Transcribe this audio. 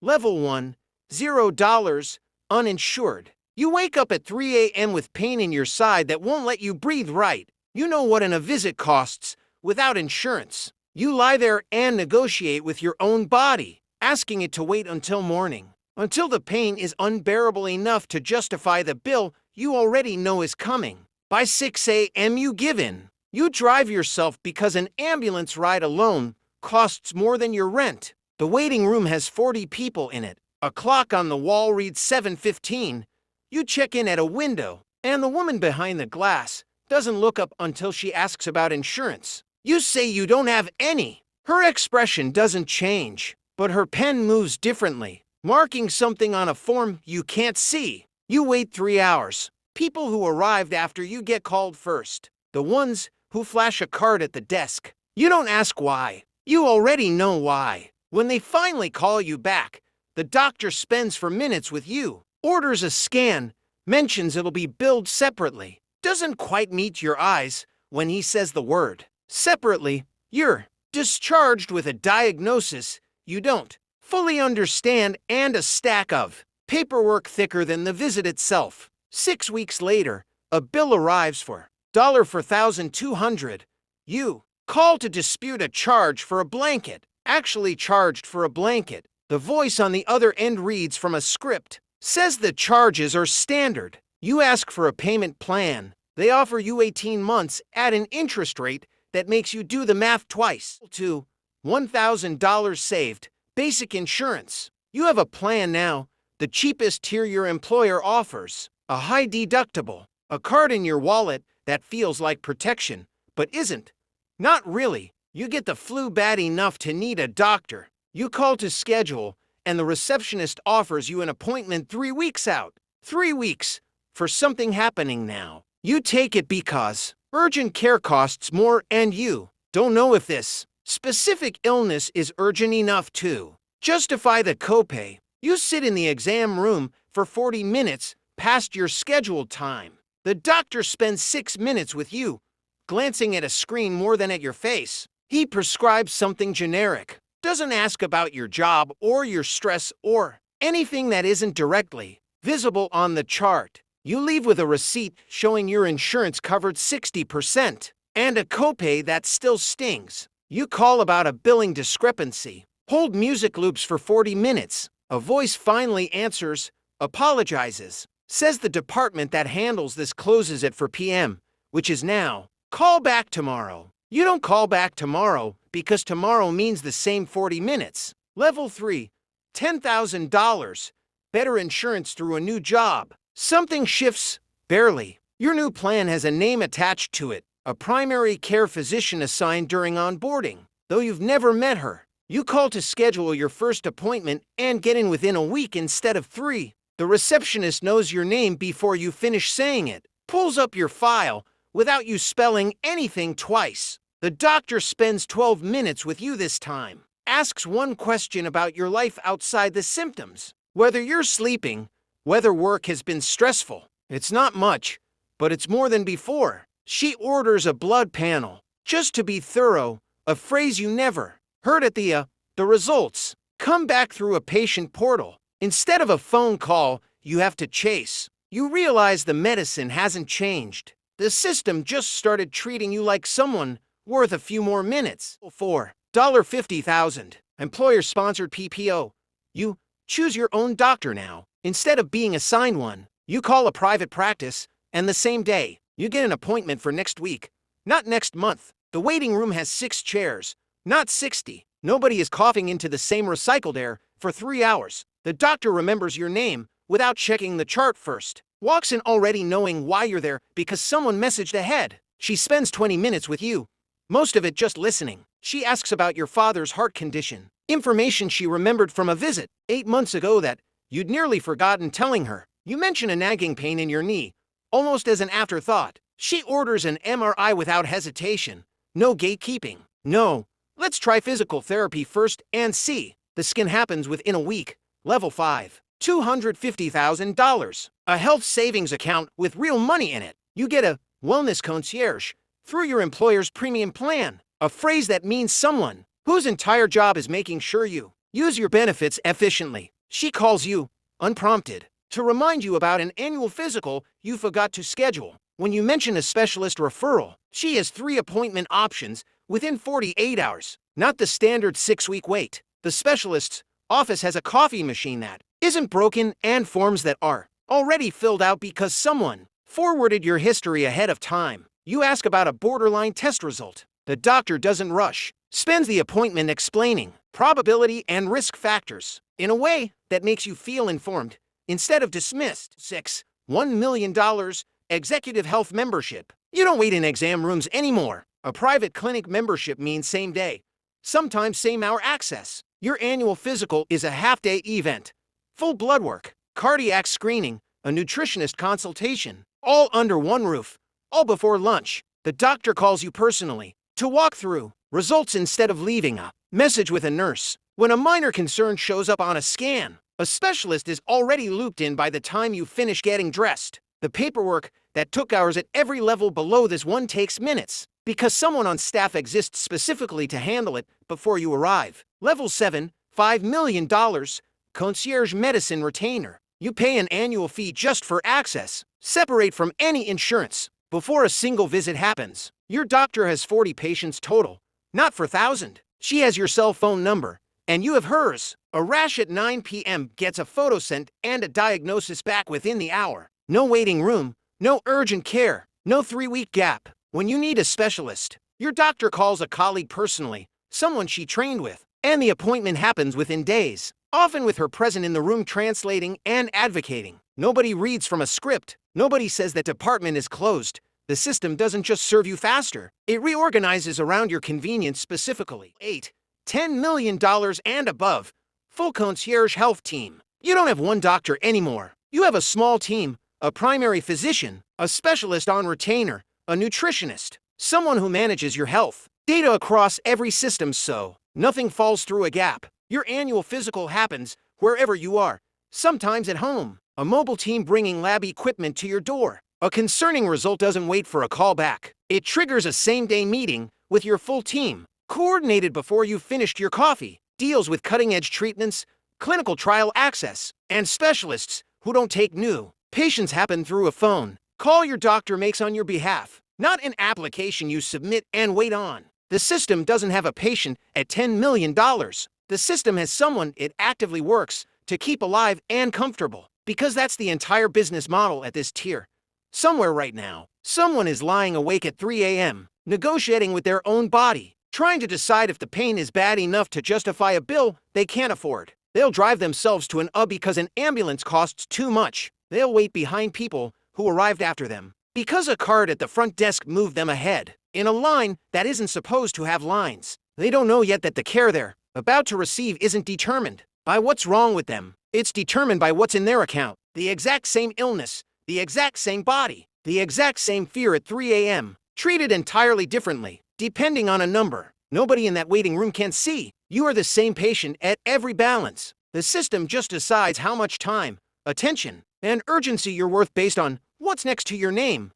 Level 1, $0, uninsured. You wake up at 3 a.m. with pain in your side that won't let you breathe right. You know what a visit costs without insurance. You lie there and negotiate with your own body, asking it to wait until morning, until the pain is unbearable enough to justify the bill you already know is coming. By 6 a.m. you give in. You drive yourself because an ambulance ride alone costs more than your rent. The waiting room has 40 people in it. A clock on the wall reads 7:15. You check in at a window, and the woman behind the glass doesn't look up until she asks about insurance. You say you don't have any. Her expression doesn't change, but her pen moves differently, marking something on a form you can't see. You wait 3 hours. People who arrived after you get called first. The ones who flash a card at the desk. You don't ask why. You already know why. When they finally call you back, the doctor spends for minutes with you, orders a scan, mentions it'll be billed separately, doesn't quite meet your eyes when he says the word. Separately, you're discharged with a diagnosis you don't fully understand and a stack of paperwork thicker than the visit itself. 6 weeks later, a bill arrives for $1,200. You call to dispute a charge for a blanket, actually charged for a blanket. The voice on the other end reads from a script, says the charges are standard. You ask for a payment plan. They offer you 18 months at an interest rate that makes you do the math twice. To $1,000 saved, basic insurance. You have a plan now, the cheapest tier your employer offers, a high deductible, a card in your wallet that feels like protection, but isn't. Not really. You get the flu bad enough to need a doctor. You call to schedule, and the receptionist offers you an appointment 3 weeks out. 3 weeks for something happening now. You take it because urgent care costs more and you don't know if this specific illness is urgent enough to justify the copay. You sit in the exam room for 40 minutes past your scheduled time. The doctor spends 6 minutes with you, glancing at a screen more than at your face. He prescribes something generic, doesn't ask about your job or your stress or anything that isn't directly visible on the chart. You leave with a receipt showing your insurance covered 60% and a copay that still stings. You call about a billing discrepancy, hold music loops for 40 minutes. A voice finally answers, apologizes, says the department that handles this closes at 4 p.m., which is now. Call back tomorrow. You don't call back tomorrow because tomorrow means the same 40 minutes. Level 3, $10,000. Better insurance through a new job. Something shifts, barely. Your new plan has a name attached to it, a primary care physician assigned during onboarding, though you've never met her. You call to schedule your first appointment and get in within a week instead of 3. The receptionist knows your name before you finish saying it, pulls up your file without you spelling anything twice. The doctor spends 12 minutes with you this time, asks one question about your life outside the symptoms, whether you're sleeping, whether work has been stressful. It's not much, but it's more than before. She orders a blood panel, just to be thorough, a phrase you never heard at the results come back through a patient portal. Instead of a phone call you have to chase, you realize the medicine hasn't changed. The system just started treating you like someone worth a few more minutes. For $50,000, employer-sponsored PPO. You choose your own doctor now. Instead of being assigned one, you call a private practice, and the same day, you get an appointment for next week, not next month. The waiting room has 6 chairs, not 60. Nobody is coughing into the same recycled air for 3 hours. The doctor remembers your name without checking the chart first. Walks in already knowing why you're there because someone messaged ahead. She spends 20 minutes with you, most of it just listening. She asks about your father's heart condition, information she remembered from a visit 8 months ago that you'd nearly forgotten telling her. You mention a nagging pain in your knee, almost as an afterthought. She orders an MRI without hesitation. No gatekeeping. No, let's try physical therapy first and see. The skin happens within a week. Level 5, $250,000. A health savings account with real money in it. You get a wellness concierge through your employer's premium plan. A phrase that means someone whose entire job is making sure you Use your benefits efficiently. She calls you, unprompted, to remind you about an annual physical you forgot to schedule. When you mention a specialist referral, she has 3 appointment options within 48 hours, not the standard 6-week wait. The specialist's office has a coffee machine that isn't broken and forms that are already filled out because someone forwarded your history ahead of time. You ask about a borderline test result. The doctor doesn't rush, spends the appointment explaining probability and risk factors in a way that makes you feel informed instead of dismissed. 6. $1 million executive health membership. You don't wait in exam rooms anymore. A private clinic membership means same day, sometimes same hour access. Your annual physical is a half-day event. Full blood work, cardiac screening, a nutritionist consultation, all under one roof, all before lunch. The doctor calls you personally to walk through results instead of leaving a message with a nurse. When a minor concern shows up on a scan, a specialist is already looped in by the time you finish getting dressed. The paperwork that took hours at every level below this one takes minutes, because someone on staff exists specifically to handle it before you arrive. Level 7, $5 million, Concierge Medicine Retainer. You pay an annual fee just for access, separate from any insurance, before a single visit happens. Your doctor has 40 patients total, not for 1,000. She has your cell phone number, and you have hers. A rash at 9 p.m. gets a photo sent and a diagnosis back within the hour. No waiting room, no urgent care, no 3-week gap. When you need a specialist, your doctor calls a colleague personally, someone she trained with, and the appointment happens within days, often with her present in the room translating and advocating. Nobody reads from a script. Nobody says that department is closed. The system doesn't just serve you faster. It reorganizes around your convenience specifically. 8. $10 million and above. Full concierge health team. You don't have one doctor anymore. You have a small team, a primary physician, a specialist on retainer, a nutritionist, someone who manages your health data across every system so nothing falls through a gap. Your annual physical happens wherever you are, sometimes at home. A mobile team bringing lab equipment to your door. A concerning result doesn't wait for a call back. It triggers a same-day meeting with your full team, coordinated before you've finished your coffee. Deals with cutting-edge treatments, clinical trial access, and specialists who don't take new patients happen through a phone call your doctor makes on your behalf, not an application you submit and wait on. The system doesn't have a patient at $10 million. The system has someone it actively works to keep alive and comfortable, because that's the entire business model at this tier. Somewhere right now, someone is lying awake at 3 a.m., negotiating with their own body, trying to decide if the pain is bad enough to justify a bill they can't afford. They'll drive themselves to an because an ambulance costs too much. They'll wait behind people who arrived after them, because a card at the front desk moved them ahead, in a line that isn't supposed to have lines. They don't know yet that the care they're about to receive isn't determined by what's wrong with them. It's determined by what's in their account. The exact same illness, the exact same body, the exact same fear at 3 a.m., treated entirely differently, depending on a number. Nobody in that waiting room can see. You are the same patient at every balance. The system just decides how much time, attention, and urgency you're worth based on what's next to your name.